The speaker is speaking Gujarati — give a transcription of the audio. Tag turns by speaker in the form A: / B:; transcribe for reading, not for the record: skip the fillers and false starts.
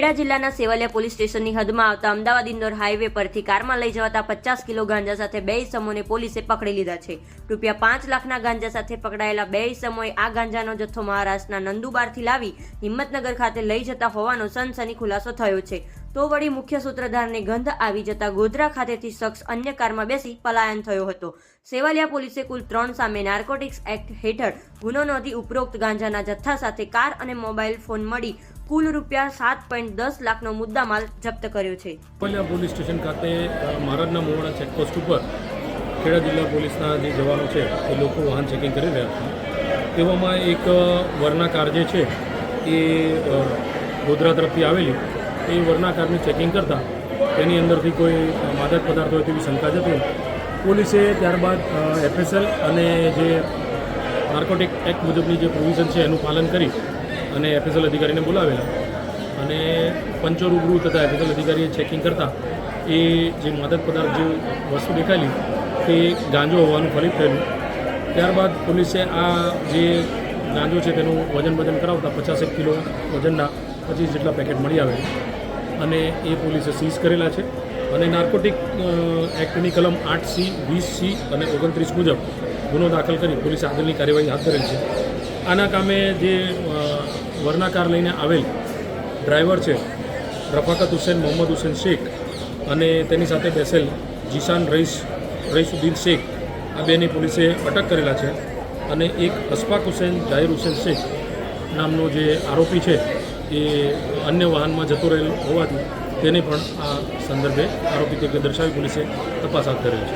A: ખેડા જિલ્લાના સેવાલિયા પોલીસ સ્ટેશનની હદમાં આવતા અમદાવાદ ઇન્દોર હાઈવે પરથી કારમાં લઈ જવાતા 50 કિલો ગાંજા સાથે બે ઇસમોને પોલીસે પકડી લીધા છે। ₹5 લાખના ગાંજા સાથે પકડાયેલા બે ઇસમોએ આ ગાંજાનો જથ્થો મહારાષ્ટ્રના નંદુબારથી લાવી હિંમતનગર ખાતે લઈ જતા હોવાનો સનસની ખુલાસો થયો છે। તો વળી મુખ્ય સૂત્રધારને ગંધ આવી જતા ગોધરા ખાતેથી શખ્સ અન્ય કારમાં બેસી પલાયન થયો હતો। સેવાલિયા પોલીસે કુલ 3 સામે નાર્કોટિક્સ એક્ટ હેઠળ ગુનો નોંધી ઉપરોક્ત ગાંજાના જથ્થા સાથે કાર અને મોબાઈલ ફોન મળી કુલ ₹7.10 લાખનો મુદ્દામાલ જપ્ત કર્યો છે।
B: સેવાલિયા પોલીસ સ્ટેશન ખાતે મહારાજના મોવાડા ચેકપોસ્ટ ઉપર ખેડા જિલ્લા પોલીસના જે જવાનો છે એ લોકો વાહન ચેકિંગ કરી રહ્યા હતા। તેવામાં એક વરના કાર જે છે એ ગોધરા તરફથી આવેલી એ વરના કારની ચેકિંગ કરતાં તેની અંદરથી કોઈ માદક પદાર્થ હોય તેવી શંકા જતી પોલીસે ત્યારબાદ FSL અને જે નાર્કોટિક એક્ટ મુજબની જે પ્રોવિઝન છે એનું પાલન કરી અને FSL અધિકારીને બોલાવેલા અને પંચો રૂબરૂ તથા FSL અધિકારીએ ચેકિંગ કરતાં એ જે માદક પદાર્થ જે વસ્તુ દેખાયેલી તે ગાંજો હોવાનું ફલિત થયેલું। ત્યારબાદ પોલીસે આ જે ગાંજો છે તેનું વજન કરાવતા 50 કિલો વજનના 25 જેટલા પેકેટ મળી આવેલા અને એ પોલીસે સીઝ કરેલા છે અને નાર્કોટિક એક્ટની કલમ 8C, 20C અને 29 મુજબ ગુનો દાખલ કરી પોલીસે આગળની કાર્યવાહી હાથ ધરેલ છે। આના કામે જે વરના કાર લઈને આવેલ ડ્રાઈવર છે રફાકત હુસેન મોહમ્મદ હુસેન શેખ અને તેની સાથે બેસેલ જીશાન રઈસુદ્દીન શેખ આ બેની પોલીસે અટક કરેલા છે અને એક અશફાક હુસેન જાહિર હુસેન શેખ નામનો જે આરોપી છે એ અન્ય વાહનમાં જતો રહેલો હોવાથી તેને પણ આ સંદર્ભે આરોપી તરીકે દર્શાવી પોલીસે તપાસ હાથ ધરેલ છે।